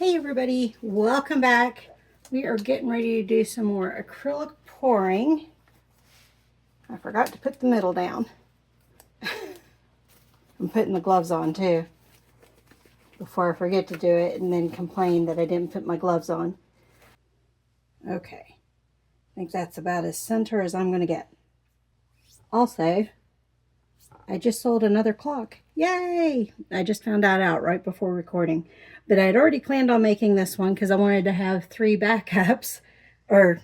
Hey everybody, welcome back. We are getting ready to do some more acrylic pouring. I forgot to put the middle down. I'm putting the gloves on too before I forget to do it and then complain that I didn't put my gloves on. Okay, I think that's about as center as I'm going to get. Also, I just sold another clock. Yay! I just found that out right before recording. But I had already planned on making this one because I wanted to have 3 backups, or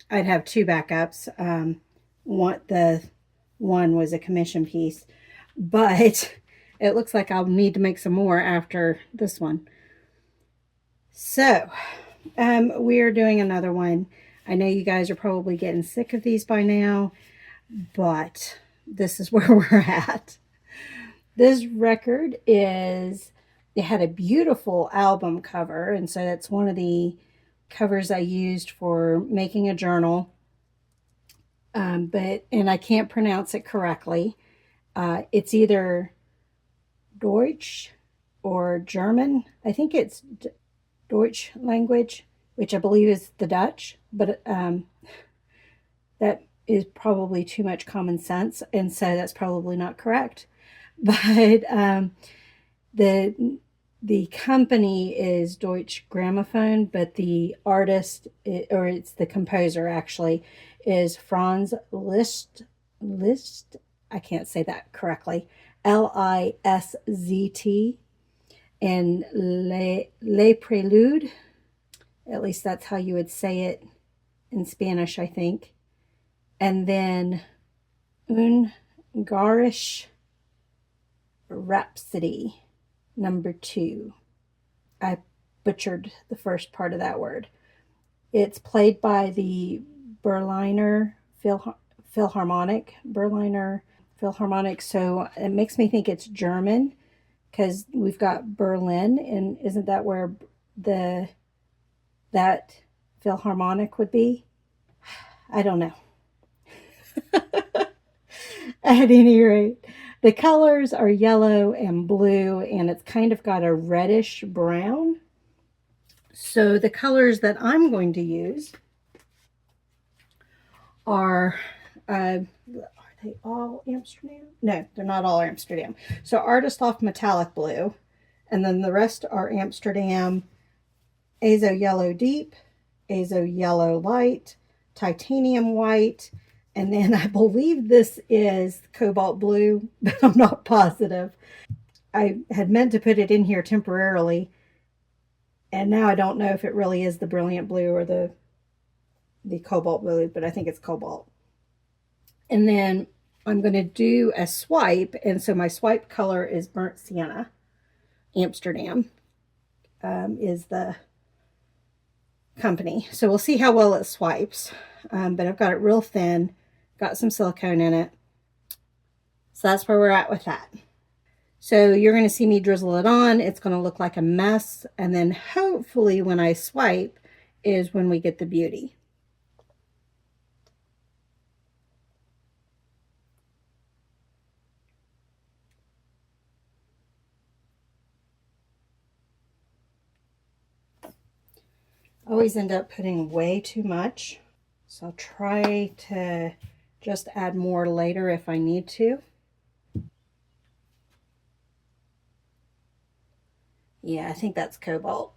I'd have 2 backups. The one was a commission piece, but it looks like I'll need to make some more after this one. So, we are doing another one. I know you guys are probably getting sick of these by now, but this is where we're at. This record it had a beautiful album cover, and so that's one of the covers I used for making a journal. And I can't pronounce it correctly. It's either Deutsch or German. I think it's Deutsch language, which I believe is the Dutch, but that is probably too much common sense, and so that's probably not correct. But the company is Deutsche Grammophon, but the artist, or it's the composer actually, is Franz Liszt. Liszt, I can't say that correctly. Liszt, and Les Préludes. At least that's how you would say it in Spanish, I think. And then Ungarisch Rhapsody number 2. I butchered the first part of that word. It's played by the Berliner Philharmonic. So it makes me think it's German because we've got Berlin, and isn't that where that Philharmonic would be? I don't know. At any rate, the colors are yellow and blue, and it's kind of got a reddish brown. So the colors that I'm going to use are they all Amsterdam? No, they're not all Amsterdam. So Artist Loft Metallic Blue, and then the rest are Amsterdam Azo Yellow Deep, Azo Yellow Light, Titanium White, and then I believe this is Cobalt Blue, but I'm not positive. I had meant to put it in here temporarily, and now I don't know if it really is the Brilliant Blue or the Cobalt Blue, but I think it's Cobalt. And then I'm going to do a swipe, and so my swipe color is Burnt Sienna. Amsterdam is the company. So we'll see how well it swipes. But I've got it real thin, got some silicone in it. So that's where we're at with that. So you're going to see me drizzle it on. It's going to look like a mess. And then hopefully when I swipe is when we get the beauty. I always end up putting way too much. So I'll try to just add more later if I need to. Yeah, I think that's Cobalt.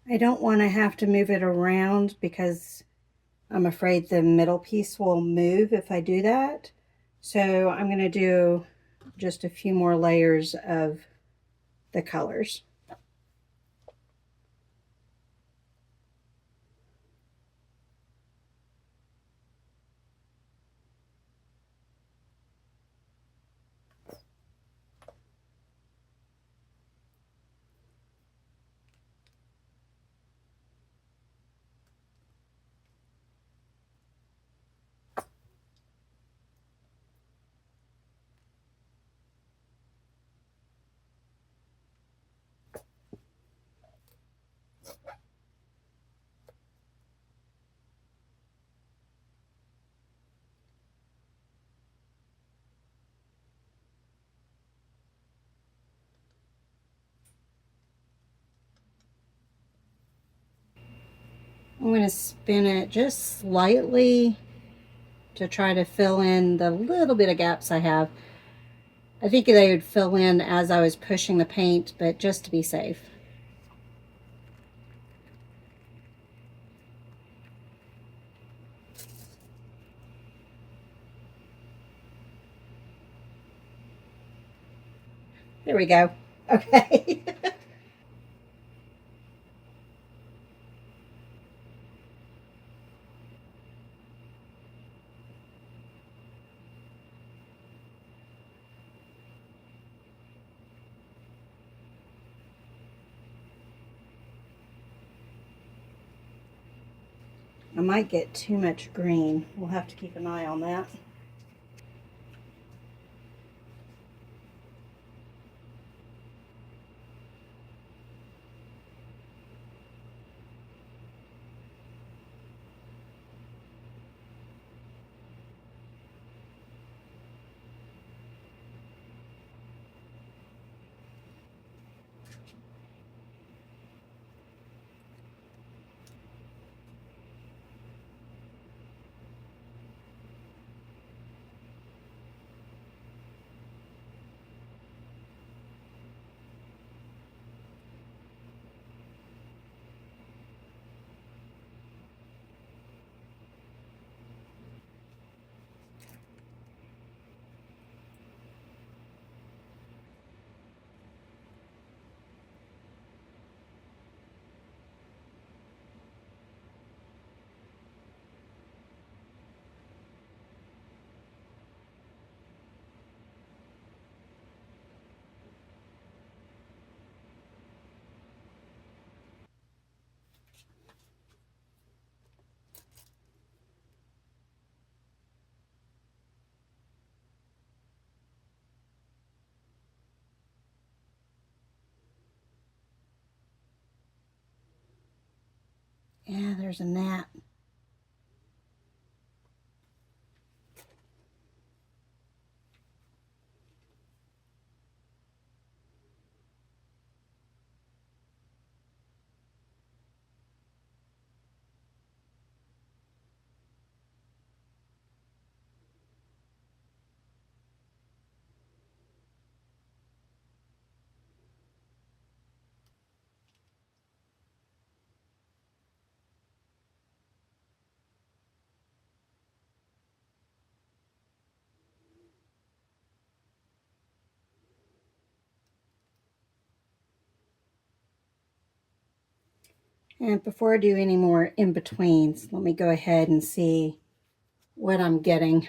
I don't want to have to move it around because I'm afraid the middle piece will move if I do that. So I'm going to do just a few more layers of the colors. I'm going to spin it just slightly to try to fill in the little bit of gaps I have. I think they would fill in as I was pushing the paint, but just to be safe. There we go. Okay. I might get too much green. We'll have to keep an eye on that. Yeah, there's a gnat. And before I do any more in-betweens, let me go ahead and see what I'm getting.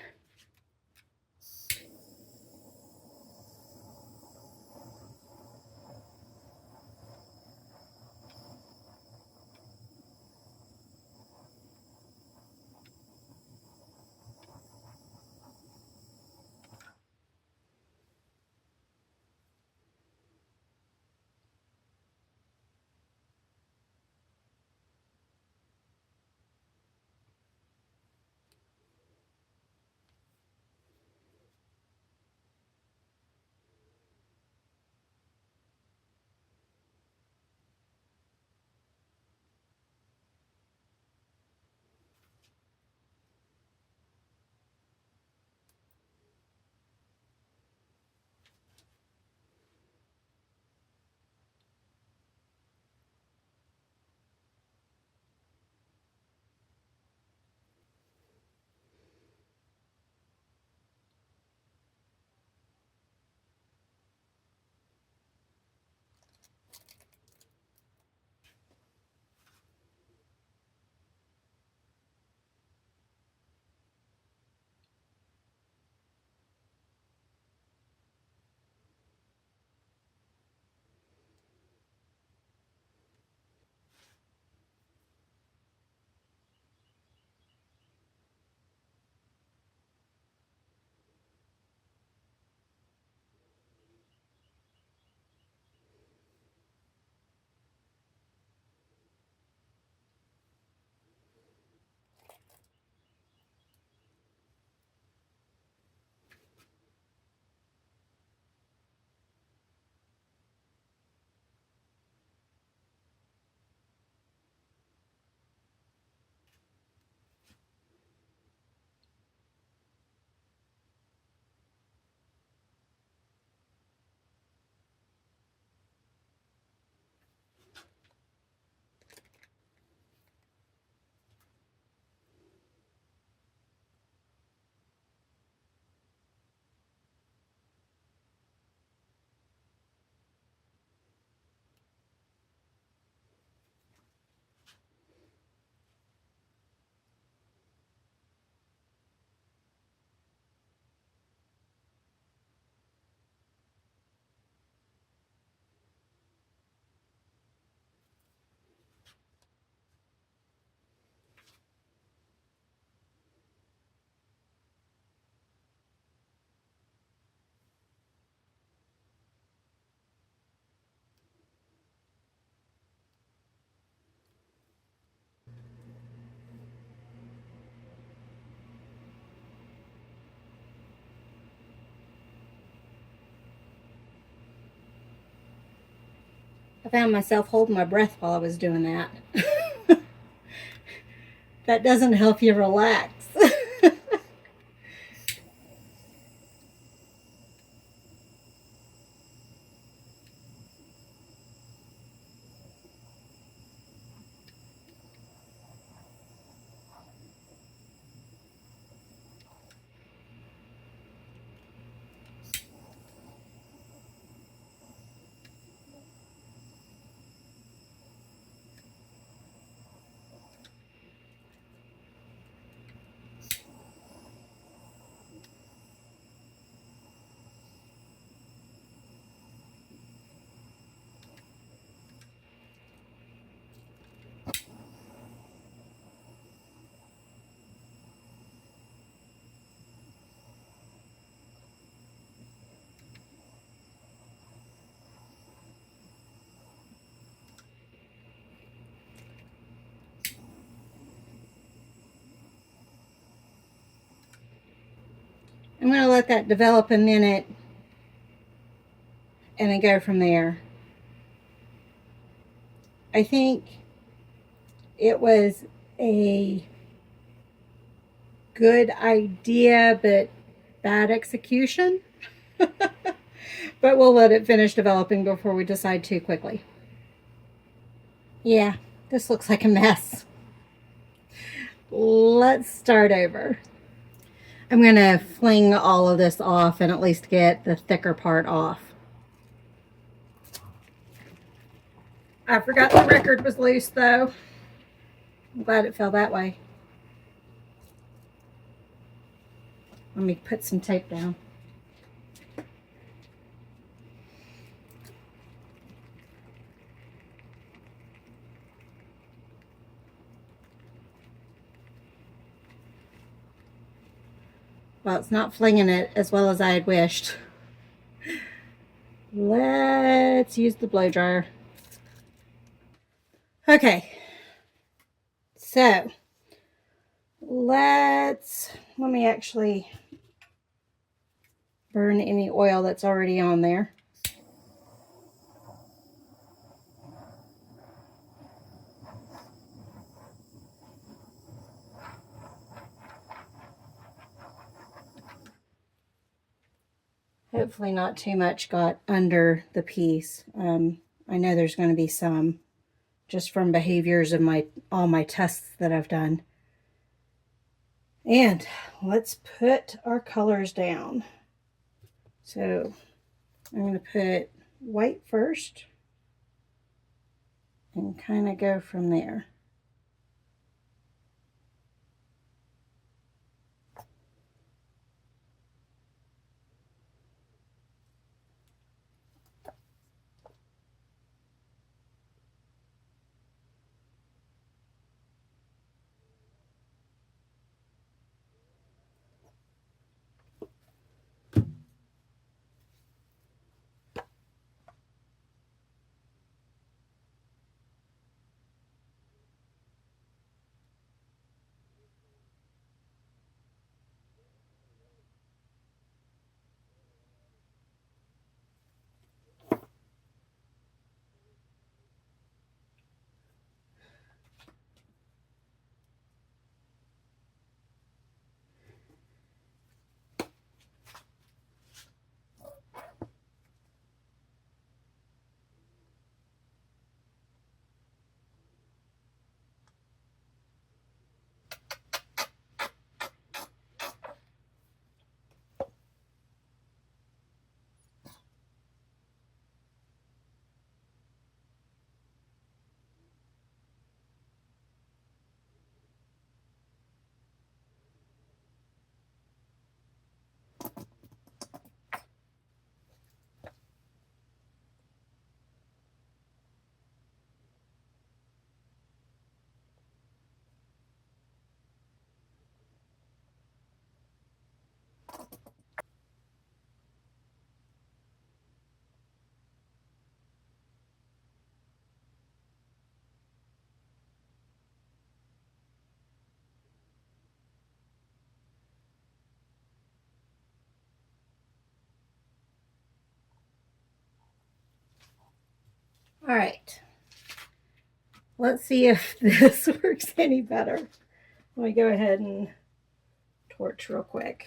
I found myself holding my breath while I was doing that. That doesn't help you relax. I'm going to let that develop a minute and then go from there. I think it was a good idea, but bad execution. But we'll let it finish developing before we decide too quickly. Yeah, this looks like a mess. Let's start over. I'm going to fling all of this off and at least get the thicker part off. I forgot the record was loose though. I'm glad it fell that way. Let me put some tape down. Well, it's not flinging it as well as I had wished. Let's use the blow dryer. Okay. So, let me actually burn any oil that's already on there. Hopefully not too much got under the piece. I know there's going to be some just from behaviors of all my tests that I've done. And let's put our colors down. So I'm going to put white first and kind of go from there. All right. Let's see if this works any better. Let me go ahead and torch real quick.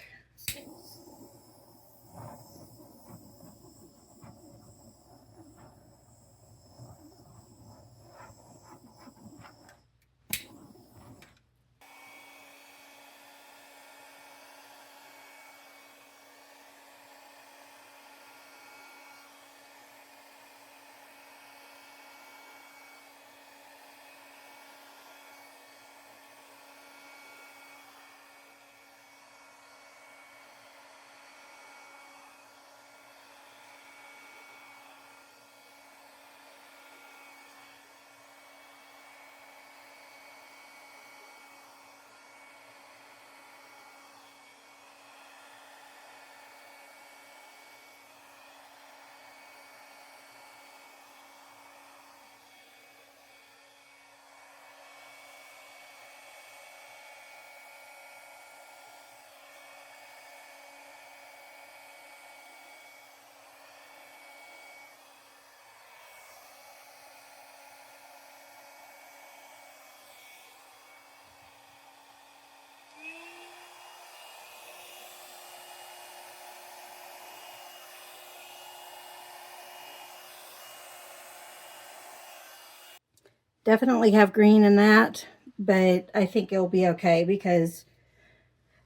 Definitely have green in that, but I think it'll be okay because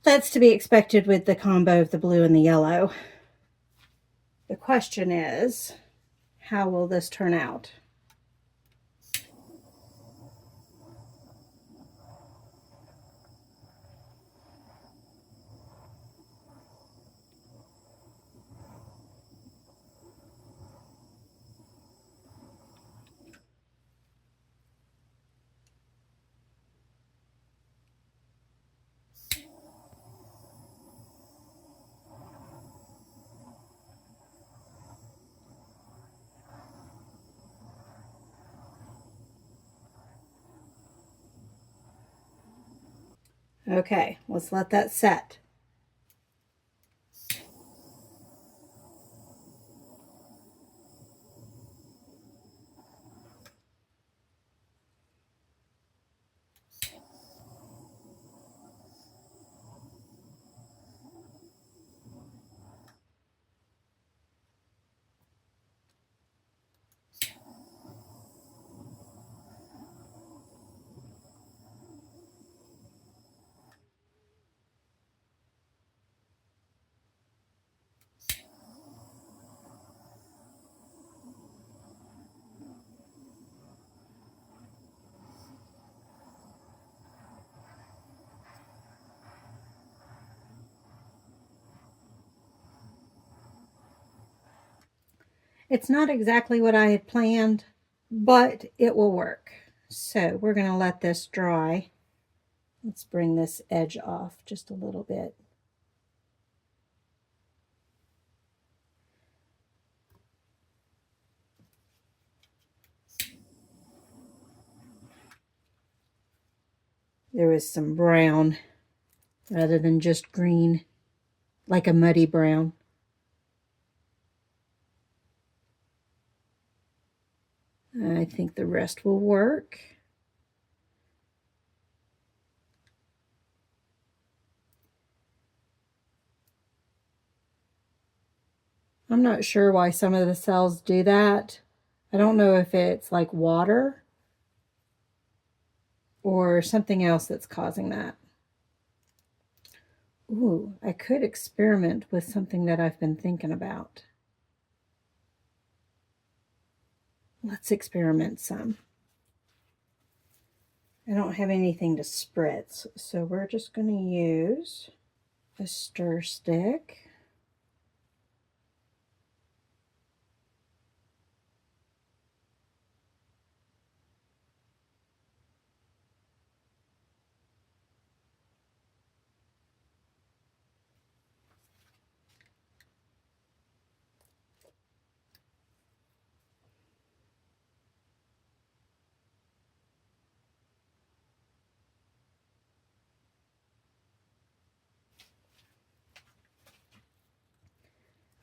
that's to be expected with the combo of the blue and the yellow. The question is, how will this turn out? Okay, let's let that set. It's not exactly what I had planned, but it will work. So we're going to let this dry. Let's bring this edge off just a little bit. There is some brown rather than just green, like a muddy brown. I think the rest will work. I'm not sure why some of the cells do that. I don't know if it's like water or something else that's causing that. Ooh, I could experiment with something that I've been thinking about. Let's experiment some. I don't have anything to spritz, so we're just going to use a stir stick.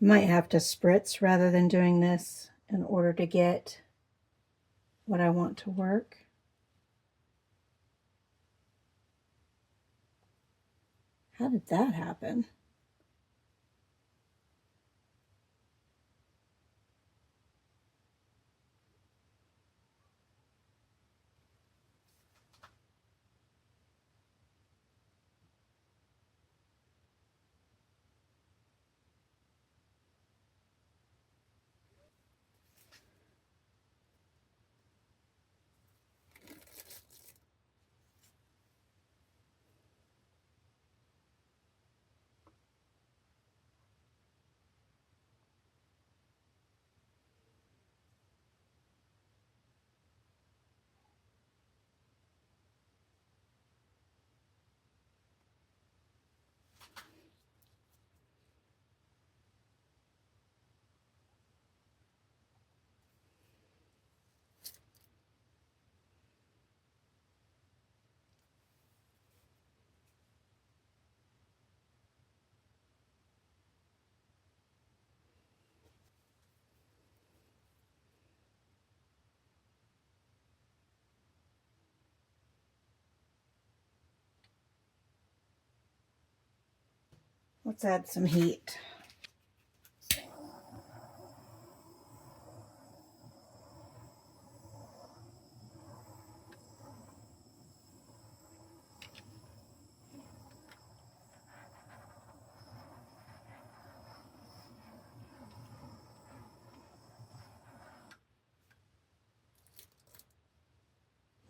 Might have to spritz rather than doing this in order to get what I want to work. How did that happen? Let's add some heat.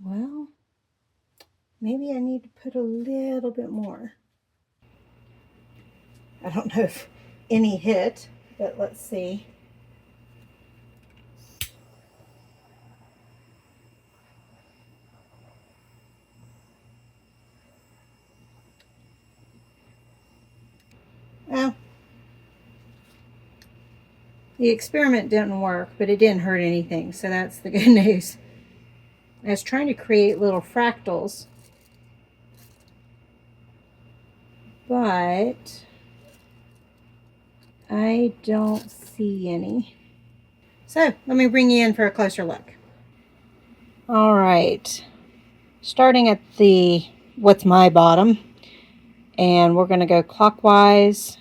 Well, maybe I need to put a little bit more. I don't know if any hit, but let's see. Well, the experiment didn't work, but it didn't hurt anything, so that's the good news. I was trying to create little fractals, but I don't see any. So let me bring you in for a closer look. All right, starting at what's my bottom, and we're going to go clockwise.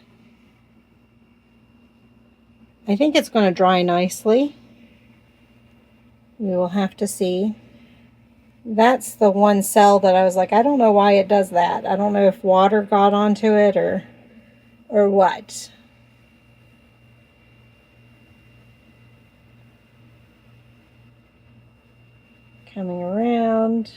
I think it's going to dry nicely. We will have to see. That's the one cell that I was like, I don't know why it does that. I don't know if water got onto it or what. Coming around.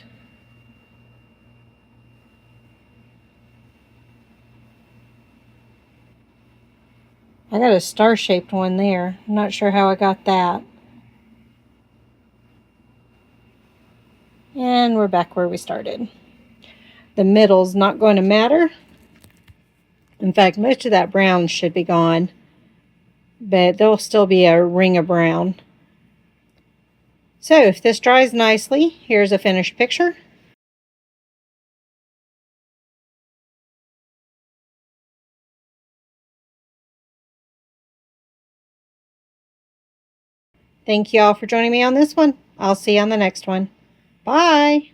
I got a star-shaped one there. I'm not sure how I got that. And we're back where we started. The middle's not going to matter. In fact, most of that brown should be gone, but there'll still be a ring of brown. So if this dries nicely, here's a finished picture. Thank you all for joining me on this one. I'll see you on the next one. Bye.